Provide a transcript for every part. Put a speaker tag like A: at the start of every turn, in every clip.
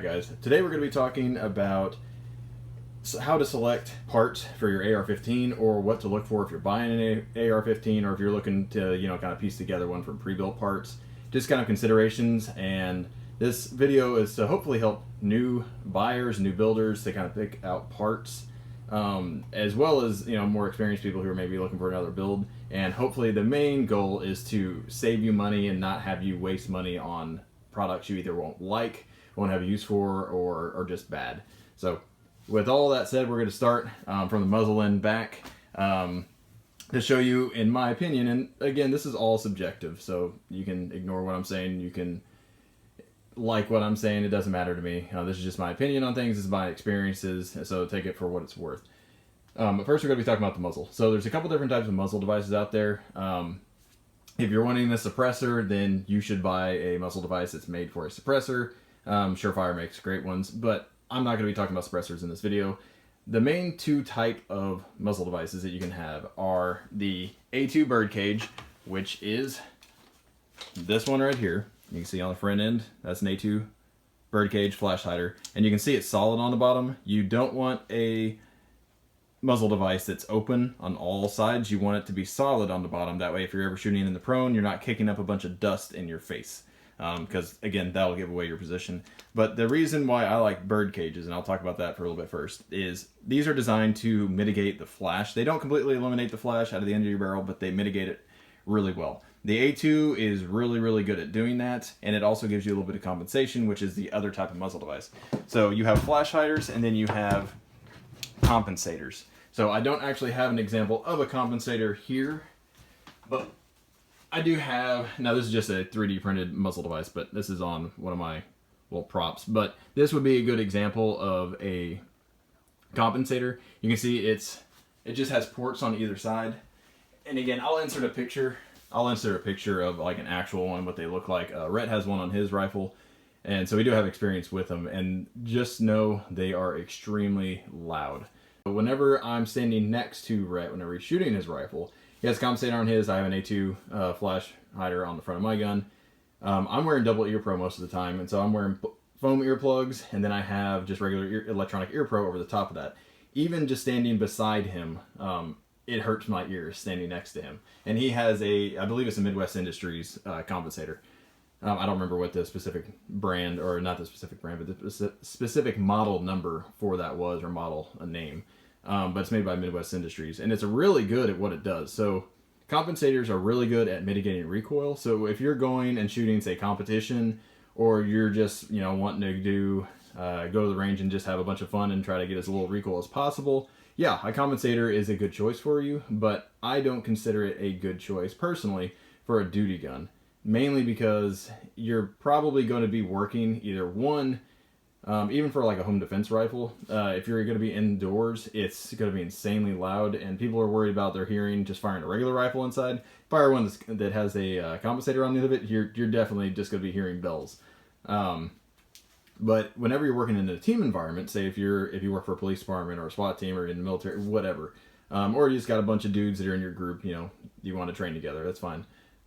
A: guys, today we're going to be talking about how to select parts for your AR-15, or what to look for if you're buying an AR-15, or if you're looking to, kind of piece together one from pre-built parts. Just kind of considerations, and this video is to hopefully help new buyers, new builders to kind of pick out parts, as well as, more experienced people who are maybe looking for another build. And hopefully the main goal is to save you money and not have you waste money on products you either won't like, won't have use for, or are just bad. So with all that said, we're going to start from the muzzle end back to show you, in my opinion, and again, this is all subjective, so you can ignore what I'm saying, you can like what I'm saying, it doesn't matter to me. This is just my opinion on things, this is my experiences, so take it for what it's worth. But first we're going to be talking about the muzzle. So there's a couple different types of muzzle devices out there. If you're wanting a suppressor, then you should buy a muzzle device that's made for a suppressor. Surefire makes great ones, but I'm not going to be talking about suppressors in this video. The main two type of muzzle devices that you can have are the A2 birdcage, which is this one right here. You can see on the front end, that's an A2 birdcage flash hider, and you can see it's solid on the bottom. You don't want a muzzle device that's open on all sides. You want it to be solid on the bottom. That way, if you're ever shooting in the prone, you're not kicking up a bunch of dust in your face. Because again, that'll give away your position. But the reason why I like bird cages, and I'll talk about that for a little bit first, is these are designed to mitigate the flash. They don't completely eliminate the flash out of the end of your barrel, but they mitigate it really well. The A2 is really, really good at doing that, and it also gives you a little bit of compensation, which is the other type of muzzle device. So you have flash hiders, and then you have compensators. So I don't actually have an example of a compensator here, but I do have, now this is just a 3D printed muzzle device, but this is on one of my little props, but this would be a good example of a compensator. You can see it just has ports on either side. And again, I'll insert a picture of like an actual one, what they look like. Rhett has one on his rifle, and so we do have experience with them, and just know they are extremely loud. Whenever I'm standing next to Rhett, whenever he's shooting his rifle, he has a compensator on his, I have an A2 flash hider on the front of my gun. I'm wearing double ear pro most of the time, and so I'm wearing foam earplugs, and then I have just regular electronic ear pro over the top of that. Even just standing beside him, it hurts my ears standing next to him. And he has I believe it's a Midwest Industries compensator. I don't remember what the specific brand, or not the specific brand, but the specific model number for that was, or model name. But it's made by Midwest Industries, and it's really good at what it does. So compensators are really good at mitigating recoil. So if you're going and shooting, say, competition, or you're just, wanting to go to the range and just have a bunch of fun and try to get as little recoil as possible, yeah, a compensator is a good choice for you, but I don't consider it a good choice personally for a duty gun. Mainly because you're probably going to be working either one, even for like a home defense rifle, if you're going to be indoors, it's going to be insanely loud, and people are worried about their hearing just firing a regular rifle inside. Fire one that has a compensator on the end of it, you're definitely just going to be hearing bells. But whenever you're working in a team environment, say if you work for a police department or a SWAT team or in the military, whatever, or you just got a bunch of dudes that are in your group, you want to train together, that's fine.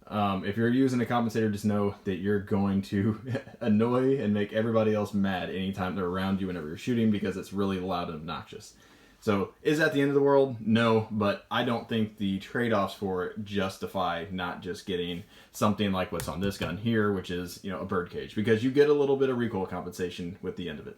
A: If you're using a compensator, just know that you're going to annoy and make everybody else mad anytime they're around you whenever you're shooting, because it's really loud and obnoxious. So is that the end of the world? No, but I don't think the trade-offs for it justify not just getting something like what's on this gun here, which is, a birdcage, because you get a little bit of recoil compensation with the end of it.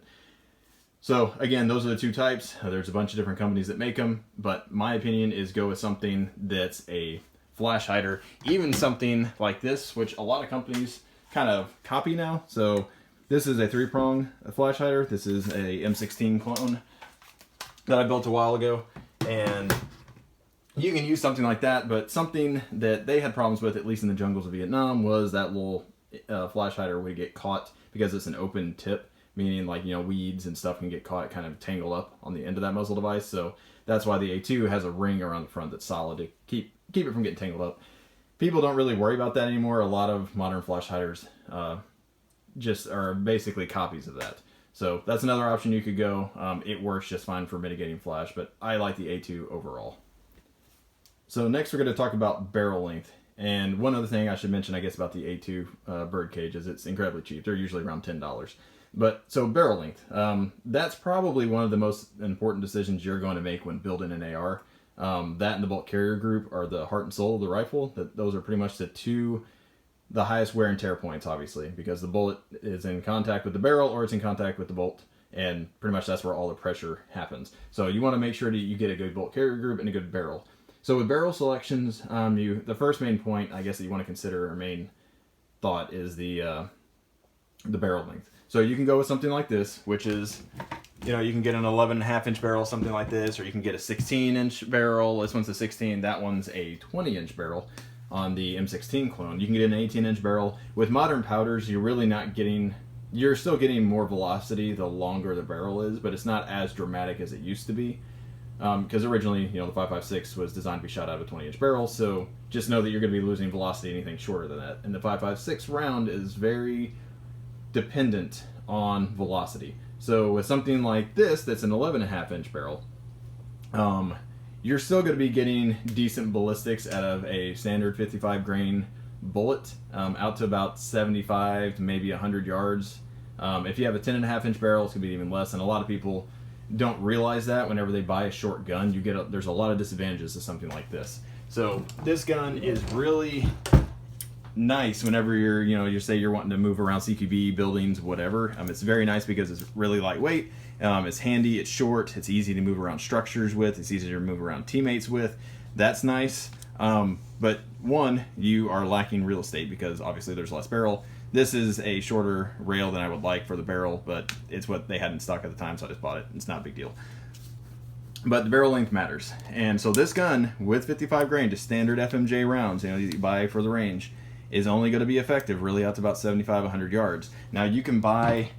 A: So again, those are the two types. There's a bunch of different companies that make them, but my opinion is go with something that's a flash hider, even something like this, which a lot of companies kind of copy now. So this is a 3-prong flash hider. This is a M16 clone that I built a while ago, and you can use something like that, but something that they had problems with, at least in the jungles of Vietnam, was that little flash hider would get caught because it's an open tip, meaning like, weeds and stuff can get caught, kind of tangled up on the end of that muzzle device. So that's why the A2 has a ring around the front that's solid to keep it from getting tangled up. People don't really worry about that anymore. A lot of modern flash hiders just are basically copies of that. So that's another option you could go. It works just fine for mitigating flash, but I like the A2 overall. So next we're going to talk about barrel length. And one other thing I should mention, I guess, about the A2 bird cage is it's incredibly cheap. They're usually around $10. But so barrel length, that's probably one of the most important decisions you're going to make when building an AR. That and the bolt carrier group are the heart and soul of the rifle. Those are pretty much the highest wear and tear points, obviously, because the bullet is in contact with the barrel or it's in contact with the bolt, and pretty much that's where all the pressure happens. So you want to make sure that you get a good bolt carrier group and a good barrel. So with barrel selections, the first main point, I guess, that you want to consider, or main thought, is the barrel length. So you can go with something like this, which is, you know, you can get an 11.5-inch barrel, something like this, or you can get a 16-inch barrel. This one's a 16, that one's a 20-inch barrel on the M16 clone. You can get an 18-inch barrel. With modern powders, you're still getting more velocity the longer the barrel is, but it's not as dramatic as it used to be. Because originally, you know, the 5.56 was designed to be shot out of a 20-inch barrel, so just know that you're going to be losing velocity anything shorter than that. And the 5.56 round is very dependent on velocity. So with something like this, that's an 11.5-inch barrel, you're still going to be getting decent ballistics out of a standard 55 grain bullet, out to about 75 to maybe 100 yards. If you have a 10.5-inch barrel, it's going to be even less, and a lot of people don't realize that whenever they buy a short gun. There's a lot of disadvantages to something like this. So this gun is really nice whenever you say you're wanting to move around CQB, buildings, whatever. It's very nice because it's really lightweight. It's handy, it's short, it's easy to move around structures with, it's easy to move around teammates with. That's nice. But one, you are lacking real estate because obviously there's less barrel. This is a shorter rail than I would like for the barrel, but it's what they had in stock at the time, so I just bought it. It's not a big deal. But the barrel length matters. And so this gun with 55 grain, just standard FMJ rounds, you buy for the range, is only going to be effective really out to about 75, 100 yards. Now you can buy,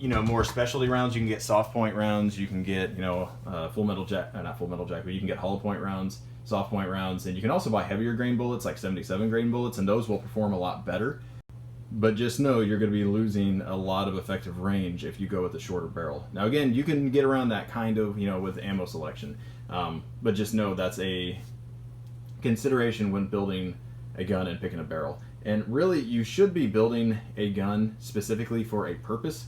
A: more specialty rounds. You can get soft point rounds. You can get, not full metal jack, but you can get hollow point rounds, soft point rounds, and you can also buy heavier grain bullets like 77 grain bullets, and those will perform a lot better. But just know you're going to be losing a lot of effective range if you go with a shorter barrel. Now again, you can get around that kind of, with ammo selection, but just know that's a consideration when building a gun and picking a barrel. And really, you should be building a gun specifically for a purpose.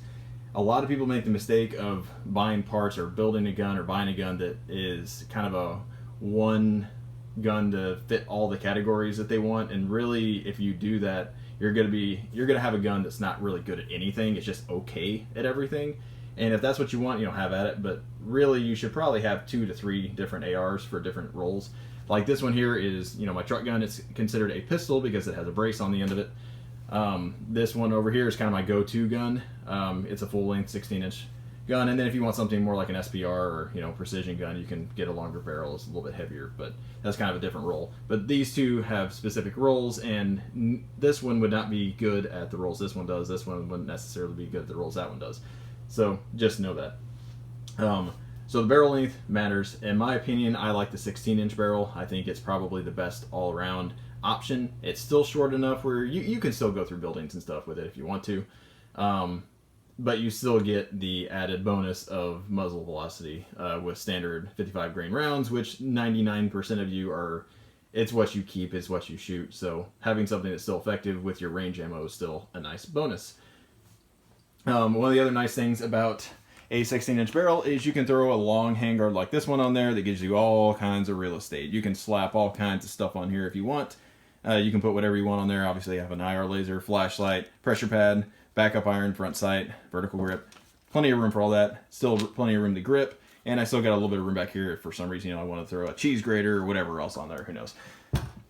A: A lot of people make the mistake of buying parts or building a gun or buying a gun that is kind of a one gun to fit all the categories that they want. And really, if you do that, you're gonna have a gun that's not really good at anything. It's just okay at everything. And if that's what you want, have at it. But really, you should probably have 2 to 3 different ARs for different roles. Like this one here is, my truck gun. It's considered a pistol because it has a brace on the end of it. This one over here is kind of my go-to gun. It's a full-length 16-inch gun. And then if you want something more like an SPR or, precision gun, you can get a longer barrel. It's a little bit heavier, but that's kind of a different role. But these two have specific roles, and this one would not be good at the roles this one does. This one wouldn't necessarily be good at the roles that one does. So just know that. So the barrel length matters. In my opinion, I like the 16-inch barrel. I think it's probably the best all-around option. It's still short enough where you can still go through buildings and stuff with it if you want to. But you still get the added bonus of muzzle velocity with standard 55 grain rounds, which 99% of you are, it's what you keep, it's what you shoot. So having something that's still effective with your range ammo is still a nice bonus. One of the other nice things about a 16-inch barrel is you can throw a long handguard like this one on there that gives you all kinds of real estate. You can slap all kinds of stuff on here if you want. You can put whatever you want on there. Obviously, you have an IR laser, flashlight, pressure pad, backup iron, front sight, vertical grip. Plenty of room for all that. Still plenty of room to grip. And I still got a little bit of room back here if for some reason I want to throw a cheese grater or whatever else on there. Who knows?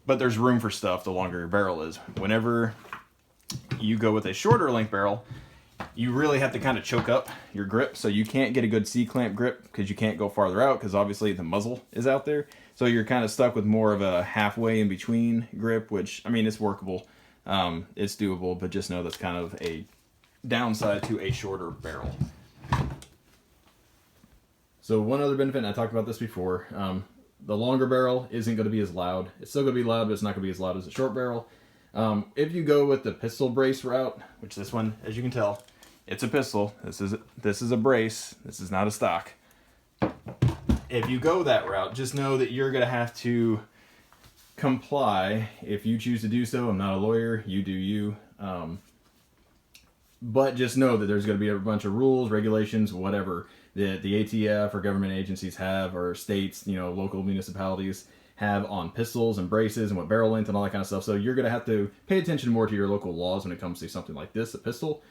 A: But there's room for stuff the longer your barrel is. Whenever you go with a shorter length barrel, you really have to kind of choke up your grip, so you can't get a good C-clamp grip because you can't go farther out because obviously the muzzle is out there. So you're kind of stuck with more of a halfway in between grip, which, it's workable. It's doable, but just know that's kind of a downside to a shorter barrel. So one other benefit, and I talked about this before, the longer barrel isn't going to be as loud. It's still going to be loud, but it's not going to be as loud as a short barrel. If you go with the pistol brace route, which this one, as you can tell, it's a pistol. This is a brace. This is not a stock. If you go that route, just know that you're going to have to comply if you choose to do so. I'm not a lawyer. You do you. But just know that there's going to be a bunch of rules, regulations, whatever that the ATF or government agencies have, or states, local municipalities have on pistols and braces and what barrel length and all that kind of stuff. So you're going to have to pay attention more to your local laws when it comes to something like this, a pistol.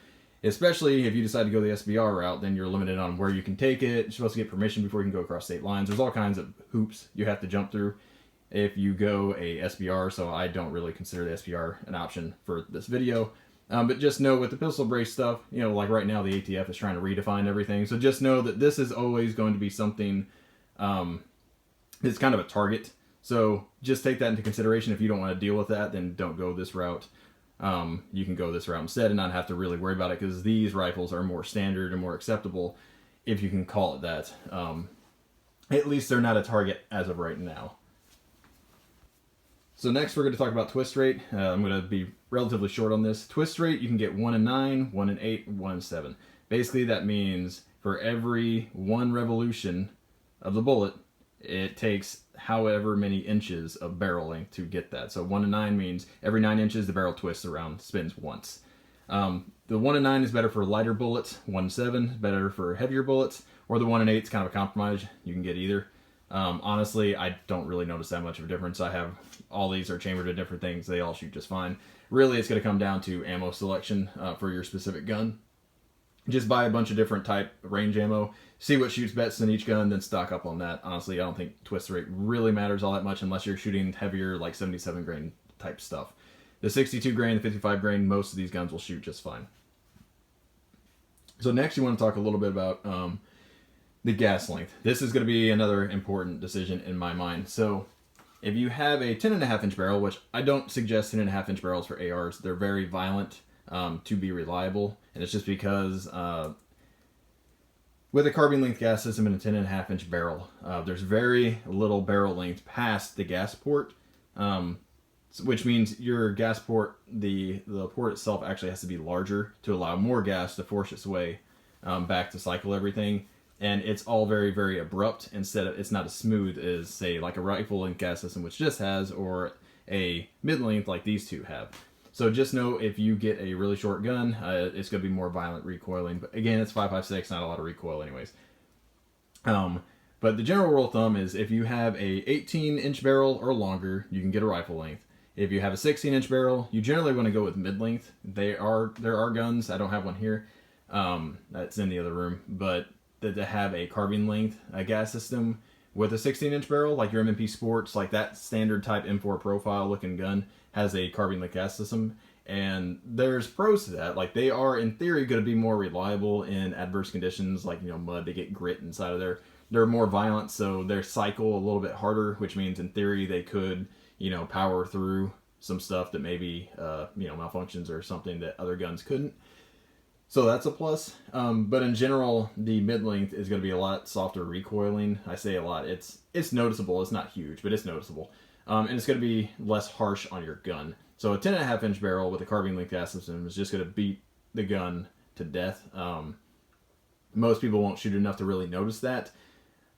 A: Especially if you decide to go the SBR route, then you're limited on where you can take it. You're supposed to get permission before you can go across state lines. There's all kinds of hoops you have to jump through if you go a SBR, so I don't really consider the SBR an option for this video. But just know with the pistol brace stuff, like right now the ATF is trying to redefine everything. So just know that this is always going to be something it's kind of a target. So just take that into consideration. If you don't want to deal with that, then don't go this route. You can go this route instead and not have to really worry about it, because these rifles are more standard and more acceptable, if you can call it that. At least they're not a target as of right now. So next we're going to talk about twist rate. I'm going to be relatively short on this. Twist rate, you can get 1 in 9, 1 in 8, 1 in 7. Basically that means for every 1 revolution of the bullet, it takes however many inches of barrel length to get that. So 1 in 9 means every 9 inches the barrel twists around, spins once. The 1 in 9 is better for lighter bullets, 1 in 7 is better for heavier bullets, or the 1 in 8 is kind of a compromise. You can get either. Honestly, I don't really notice that much of a difference. I have all these are chambered to different things. They all shoot just fine. Really, it's going to come down to ammo selection for your specific gun. Just buy a bunch of different type range ammo, see what shoots best in each gun, then stock up on that. Honestly, I don't think twist rate really matters all that much unless you're shooting heavier, like 77 grain type stuff. The 62 grain, the 55 grain, most of these guns will shoot just fine. So next you want to talk a little bit about the gas length. This is going to be another important decision in my mind. So if you have a 10.5 inch barrel, which I don't suggest 10.5 inch barrels for ARs, they're very violent to be reliable. And it's just because with a carbine length gas system and a 10.5 inch barrel, there's very little barrel length past the gas port, which means your gas port, the port itself actually has to be larger to allow more gas to force its way back to cycle everything. And it's all very, very abrupt. It's not as smooth as, say, like a rifle length gas system, which just has, or a mid-length like these two have. So just know if you get a really short gun, it's going to be more violent recoiling. But again, it's 5.56, not a lot of recoil anyways. But the general rule of thumb is if you have a 18-inch barrel or longer, you can get a rifle length. If you have a 16-inch barrel, you generally want to go with mid-length. There are guns, I don't have one here, that's in the other room, but that have a carbine length gas system with a 16-inch barrel, like your M&P Sports, like that standard type M4 profile looking gun has a carbine length gas system. And there's pros to that. Like, they are in theory going to be more reliable in adverse conditions, like, mud, they get grit inside of there. They're more violent, so they cycle a little bit harder, which means in theory they could, power through some stuff that maybe, malfunctions or something that other guns couldn't. So that's a plus. But in general, the mid-length is going to be a lot softer recoiling. I say a lot. It's noticeable. It's not huge, but it's noticeable. And it's going to be less harsh on your gun. So a 10.5 inch barrel with a carbine length gas system is just going to beat the gun to death. Most people won't shoot enough to really notice that.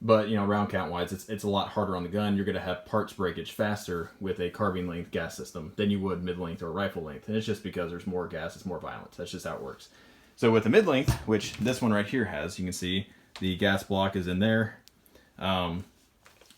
A: But, round count wise, it's a lot harder on the gun. You're going to have parts breakage faster with a carbine length gas system than you would mid-length or rifle length. And it's just because there's more gas, it's more violent. That's just how it works. So with the mid-length, which this one right here has, you can see the gas block is in there.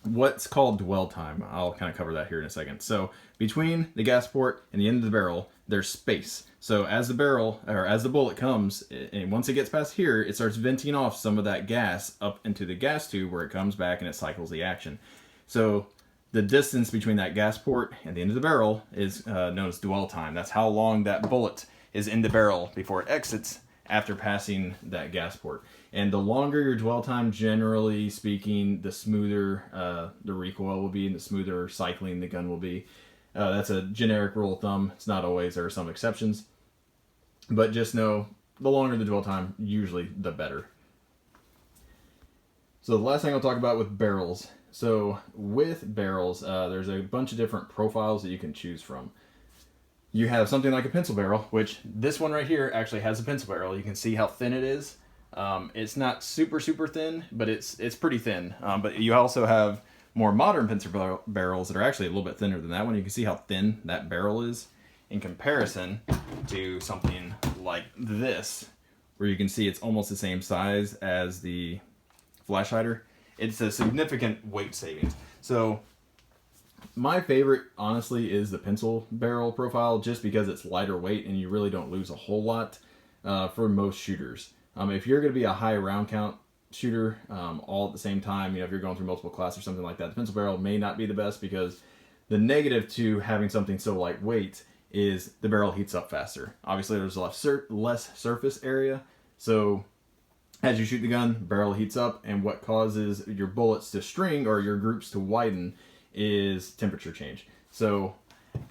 A: What's called dwell time, I'll kind of cover that here in a second. So between the gas port and the end of the barrel, there's space. So as the bullet comes, and once it gets past here, it starts venting off some of that gas up into the gas tube where it comes back and it cycles the action. So the distance between that gas port and the end of the barrel is known as dwell time. That's how long that bullet is in the barrel before it exits after passing that gas port. And the longer your dwell time, generally speaking, the smoother the recoil will be and the smoother cycling the gun will be. That's a generic rule of thumb. It's not always. There are some exceptions. But just know, the longer the dwell time, usually the better. So the last thing I'll talk about with barrels. So with barrels, there's a bunch of different profiles that you can choose from. You have something like a pencil barrel, which this one right here actually has a pencil barrel. You can see how thin it is. It's not super, super thin, but it's pretty thin. But you also have more modern pencil barrels that are actually a little bit thinner than that one. You can see how thin that barrel is in comparison to something like this, where you can see it's almost the same size as the flash hider, it's a significant weight savings. So my favorite, honestly, is the pencil barrel profile, just because it's lighter weight and you really don't lose a whole lot for most shooters. If you're going to be a high round count shooter all at the same time, if you're going through multiple classes or something like that, the pencil barrel may not be the best, because the negative to having something so lightweight is the barrel heats up faster. Obviously, there's less surface area, so as you shoot the gun, barrel heats up, and what causes your bullets to string or your groups to widen is temperature change. So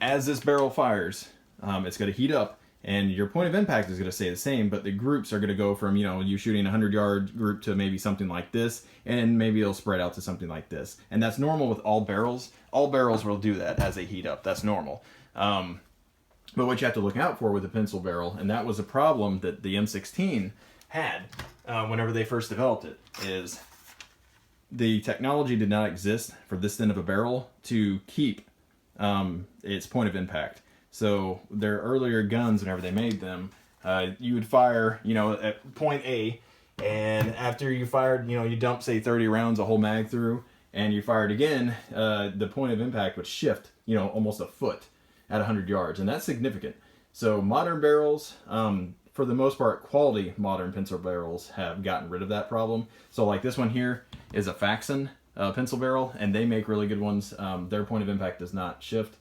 A: as this barrel fires, it's going to heat up, and your point of impact is going to stay the same, but the groups are going to go from, you shooting a 100-yard group to maybe something like this, and maybe it'll spread out to something like this. And that's normal with all barrels. All barrels will do that as they heat up. That's normal. But what you have to look out for with a pencil barrel, and that was a problem that the M16 had whenever they first developed it, is the technology did not exist for this thin of a barrel to keep its point of impact. So their earlier guns, whenever they made them, you would fire, at point A, and after you fired, you dumped, say, 30 rounds, a whole mag through, and you fired again, the point of impact would shift, almost a foot at 100 yards, and that's significant. So modern barrels, for the most part, quality modern pencil barrels have gotten rid of that problem. So like this one here is a Faxon pencil barrel, and they make really good ones. Their point of impact does not shift.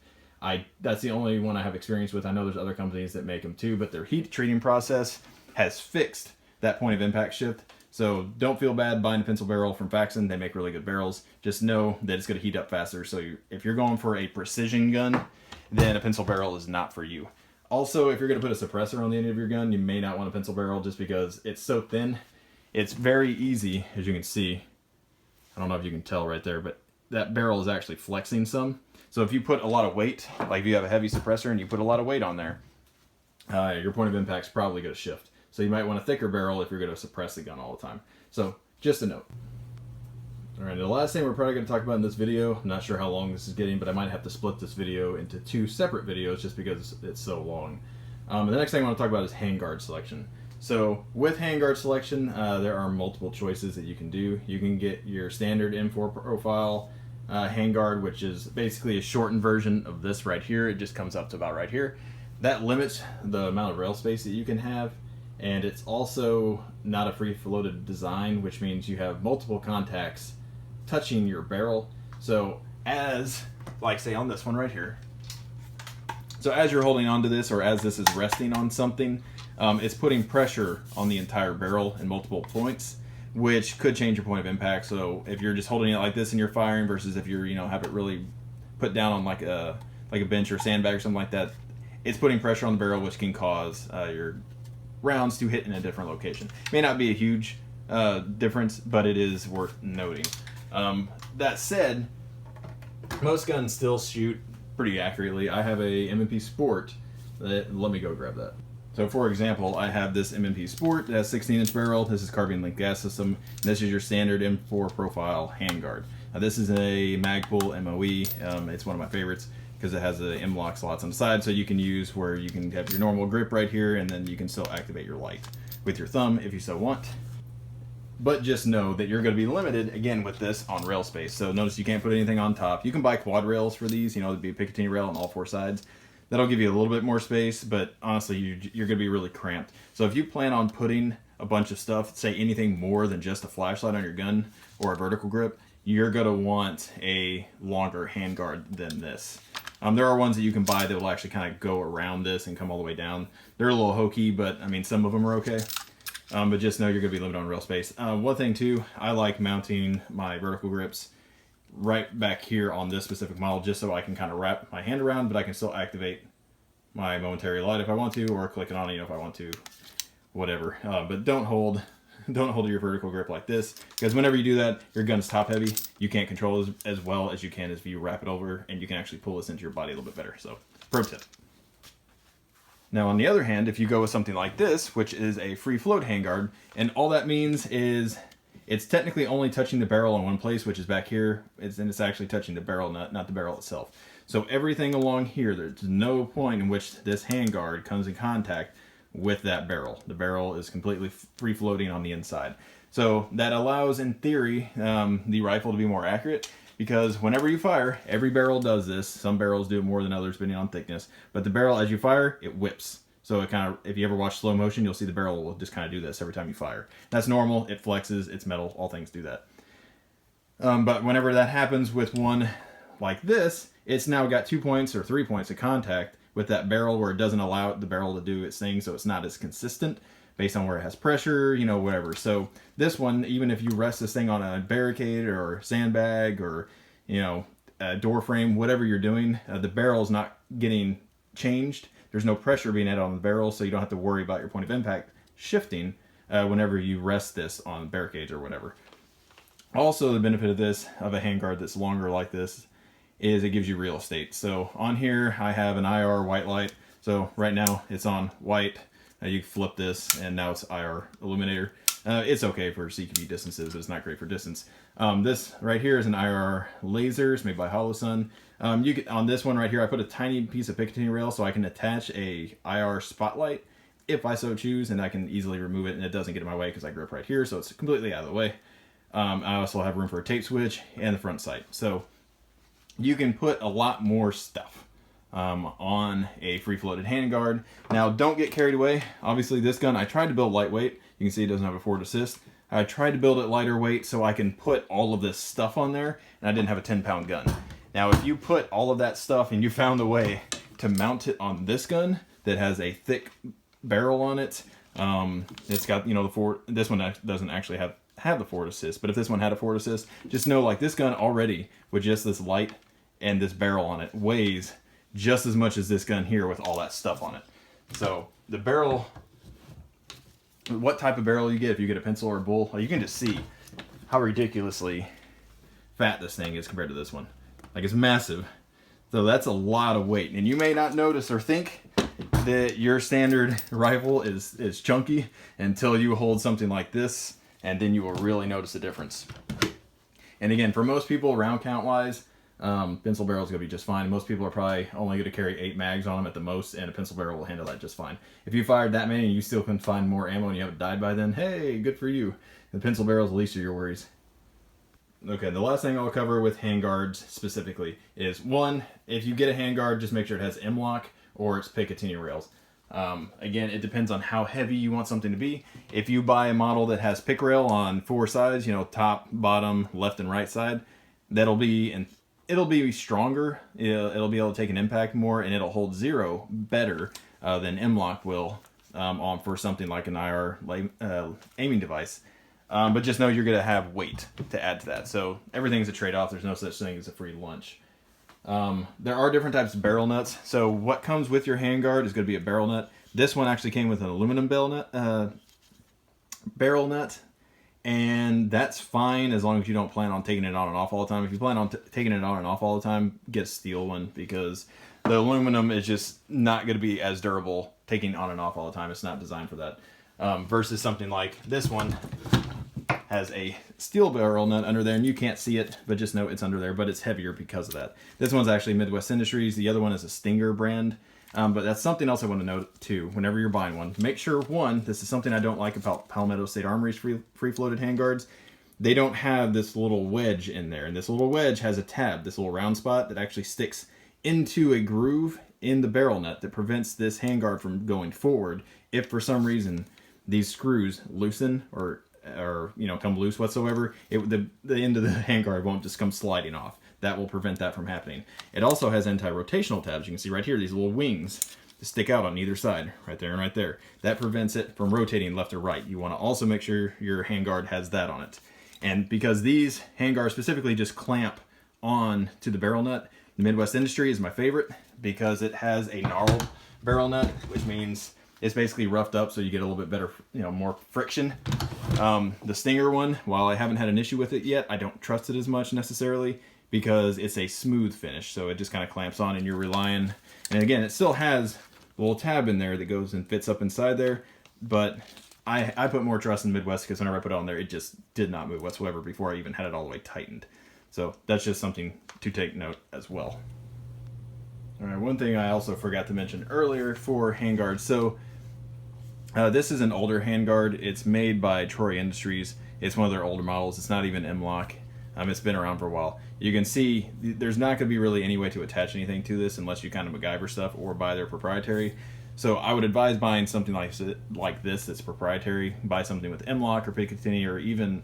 A: That's the only one I have experience with. I know there's other companies that make them too, but their heat treating process has fixed that point of impact shift. So don't feel bad buying a pencil barrel from Faxon. They make really good barrels. Just know that it's going to heat up faster. So if you're going for a precision gun, then a pencil barrel is not for you. Also, if you're going to put a suppressor on the end of your gun, you may not want a pencil barrel, just because it's so thin. It's very easy, as you can see. I don't know if you can tell right there, but that barrel is actually flexing some. So if you put a lot of weight, like if you have a heavy suppressor and you put a lot of weight on there, your point of impact is probably going to shift. So you might want a thicker barrel if you're going to suppress the gun all the time. So just a note. All right, the last thing we're probably going to talk about in this video, I'm not sure how long this is getting, but I might have to split this video into 2 separate videos just because it's so long. The next thing I want to talk about is handguard selection. So with handguard selection, there are multiple choices that you can do. You can get your standard M4 profile handguard, which is basically a shortened version of this right here. It just comes up to about right here. That limits the amount of rail space that you can have, and it's also not a free-floated design, which means you have multiple contacts touching your barrel. So as, like say on this one right here, so as you're holding onto this, or as this is resting on something, it's putting pressure on the entire barrel in multiple points, which could change your point of impact. So if you're just holding it like this and you're firing, versus if you're, have it really put down on like a bench or sandbag or something like that, it's putting pressure on the barrel, which can cause your rounds to hit in a different location. It may not be a huge difference, but it is worth noting. That said, most guns still shoot pretty accurately. I have a M&P Sport that, let me go grab that. So for example, I have this M&P Sport that has 16-inch barrel. This is carbine link gas system. And this is your standard M4 profile handguard. Now this is a Magpul MOE. It's one of my favorites because it has the M-lock slots on the side, so you can use where you can have your normal grip right here, and then you can still activate your light with your thumb if you so want. But just know that you're going to be limited, again, with this on rail space. So notice you can't put anything on top. You can buy quad rails for these, there'd be a Picatinny rail on all 4 sides. That'll give you a little bit more space, but honestly, you're going to be really cramped. So if you plan on putting a bunch of stuff, say anything more than just a flashlight on your gun or a vertical grip, you're going to want a longer handguard than this. There are ones that you can buy that will actually kind of go around this and come all the way down. They're a little hokey, but I mean, some of them are okay. But just know you're going to be limited on rail space. One thing too, I like mounting my vertical grips right back here on this specific model, just so I can kind of wrap my hand around, but I can still activate my momentary light if I want to, or click it on, if I want to, whatever. But don't hold your vertical grip like this, because whenever you do that, your gun's top heavy. You can't control as well as you can if you wrap it over, and you can actually pull this into your body a little bit better. So, pro tip. Now, on the other hand, if you go with something like this, which is a free float handguard, and all that means is it's technically only touching the barrel in one place, which is back here, and it's actually touching the barrel, not the barrel itself. So everything along here, there's no point in which this handguard comes in contact with that barrel. The barrel is completely free floating on the inside. So that allows, in theory, the rifle to be more accurate, because whenever you fire, every barrel does this. Some barrels do it more than others, depending on thickness. But the barrel, as you fire, it whips. So it kind of, if you ever watch slow motion, you'll see the barrel will just kind of do this every time you fire. That's normal. It flexes. It's metal. All things do that. But whenever that happens with one like this, it's now got 2 points or 3 points of contact with that barrel, where it doesn't allow the barrel to do its thing, so it's not as consistent based on where it has pressure, you know, whatever. So this one, even if you rest this thing on a barricade or sandbag or, you know, a door frame, whatever you're doing, the barrel's not getting changed. There's no pressure being added on the barrel, so you don't have to worry about your point of impact shifting whenever you rest this on barricades or whatever. Also, the benefit of this, of a handguard that's longer like this, is it gives you real estate. So on here, I have an IR white light. So right now it's on white. You flip this and now it's IR illuminator. It's okay for CQB distances, but it's not great for distance. This right here is an IR laser. It's made by HoloSun. On this one right here, I put a tiny piece of Picatinny rail so I can attach a IR spotlight if I so choose, and I can easily remove it and it doesn't get in my way because I grip right here, so it's completely out of the way. I also have room for a tape switch and the front sight. So you can put a lot more stuff on a free-floated handguard. Now, don't get carried away. Obviously, this gun, I tried to build lightweight. You can see it doesn't have a forward assist. I tried to build it lighter weight so I can put all of this stuff on there, and I didn't have a 10-pound gun. Now, if you put all of that stuff and you found a way to mount it on this gun that has a thick barrel on it, it's got, you know, this one doesn't actually have the forward assist, but if this one had a forward assist, just know, like, this gun already, with just this light and this barrel on it, weighs just as much as this gun here with all that stuff on it. So the barrel, what type of barrel you get, if you get a pencil or a bull, you can just see how ridiculously fat this thing is compared to this one. Like, it's massive. So that's a lot of weight, and you may not notice or think that your standard rifle is chunky until you hold something like this, and then you will really notice the difference. And again, for most people, round count wise, pencil barrel is going to be just fine. Most people are probably only going to carry 8 mags on them at the most, and a pencil barrel will handle that just fine. If you fired that many and you still can find more ammo and you haven't died by then, hey, good for you. The pencil barrel is the least of your worries. Okay, the last thing I'll cover with handguards specifically is, one, if you get a handguard, just make sure it has M-lock or it's Picatinny rails. Again, it depends on how heavy you want something to be. If you buy a model that has pick rail on 4 sides, you know, top, bottom, left, and right side, it'll be stronger. It'll be able to take an impact more, and it'll hold 0 better than M-lock will for something like an IR aiming device. But just know you're going to have weight to add to that. So everything's a trade-off. There's no such thing as a free lunch. There are different types of barrel nuts. So what comes with your handguard is going to be a barrel nut. This one actually came with an aluminum barrel nut, and that's fine as long as you don't plan on taking it on and off all the time. If you plan on taking it on and off all the time, get a steel one, because the aluminum is just not going to be as durable taking on and off all the time. It's not designed for that. Versus something like this one has a steel barrel nut under there, and you can't see it, but just know it's under there, but it's heavier because of that. This one's actually Midwest Industries. The other one is a Stinger brand. But that's something else I want to note too, whenever you're buying one. Make sure, one, this is something I don't like about Palmetto State Armory's free-floated handguards. They don't have this little wedge in there, and this little wedge has a tab, this little round spot that actually sticks into a groove in the barrel nut that prevents this handguard from going forward if for some reason these screws loosen or you know, come loose whatsoever. The end of the handguard won't just come sliding off. That will prevent that from happening. It also has anti-rotational tabs. You can see right here, these little wings that stick out on either side, right there and right there. That prevents it from rotating left or right. You want to also make sure your handguard has that on it. And because these handguards specifically just clamp on to the barrel nut, the Midwest Industry is my favorite because it has a gnarled barrel nut, which means it's basically roughed up so you get a little bit better, you know, more friction. The Stinger one, while I haven't had an issue with it yet, I don't trust it as much necessarily because it's a smooth finish. So it just kind of clamps on and you're relying. And again, it still has a little tab in there that goes and fits up inside there. But I put more trust in Midwest because whenever I put it on there, it just did not move whatsoever before I even had it all the way tightened. So that's just something to take note as well. All right, one thing I also forgot to mention earlier for handguards. So This is an older handguard. It's made by Troy Industries. It's one of their older models. It's not even M-LOK. It's been around for a while. You can see there's not going to be really any way to attach anything to this unless you kind of MacGyver stuff or buy their proprietary. So I would advise buying something like this that's proprietary. Buy something with M-LOK or Picatinny or even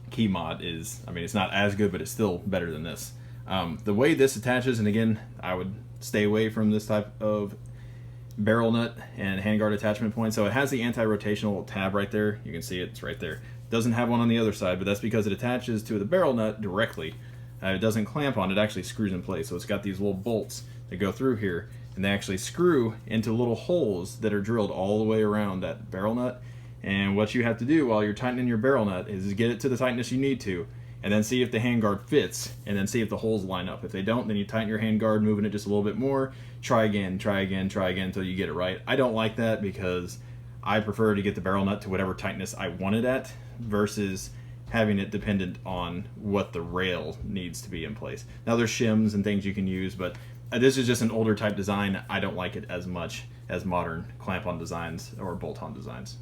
A: Keymod is, I mean, it's not as good, but it's still better than this. The way this attaches, and again, I would stay away from this type of barrel nut and handguard attachment point. So it has the anti-rotational tab right there. You can see it's right there. Doesn't have one on the other side, but that's because it attaches to the barrel nut directly. It doesn't clamp on, it actually screws in place. So it's got these little bolts that go through here, and they actually screw into little holes that are drilled all the way around that barrel nut. And what you have to do while you're tightening your barrel nut is get it to the tightness you need to, and then see if the handguard fits, and then see if the holes line up. If they don't, then you tighten your handguard, moving it just a little bit more. Try again, try again, try again until you get it right. I don't like that because I prefer to get the barrel nut to whatever tightness I want it at versus having it dependent on what the rail needs to be in place. Now there's shims and things you can use, but this is just an older type design. I don't like it as much as modern clamp-on designs or bolt-on designs.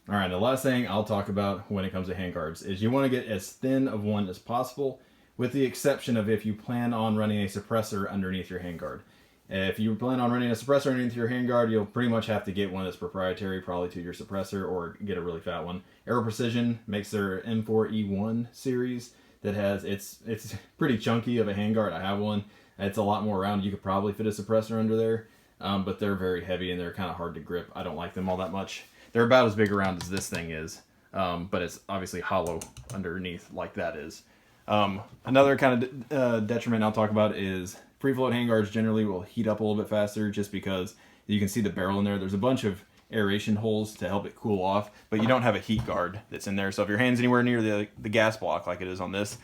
A: All right, the last thing I'll talk about when it comes to handguards is you want to get as thin of one as possible, with the exception of if you plan on running a suppressor underneath your handguard. If you plan on running a suppressor underneath your handguard, you'll pretty much have to get one that's proprietary, probably to your suppressor, or get a really fat one. Aero Precision makes their M4E1 series that has, it's pretty chunky of a handguard. I have one. It's a lot more round. You could probably fit a suppressor under there, but they're very heavy and they're kind of hard to grip. I don't like them all that much. They're about as big around as this thing is, but it's obviously hollow underneath like that is. Another kind of detriment I'll talk about is free float handguards generally will heat up a little bit faster just because you can see the barrel in there. There's a bunch of aeration holes to help it cool off, but you don't have a heat guard that's in there. So if your hand's anywhere near the gas block like it is on this,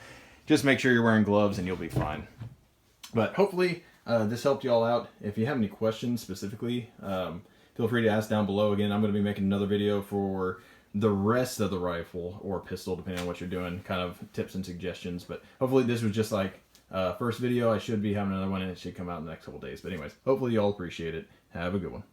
A: just make sure you're wearing gloves and you'll be fine. But hopefully this helped you all out. If you have any questions specifically, feel free to ask down below. Again, I'm going to be making another video for the rest of the rifle or pistol, depending on what you're doing, kind of tips and suggestions. But hopefully this was just like first video. I should be having another one and it should come out in the next couple days. But anyways, hopefully you all appreciate it. Have a good one.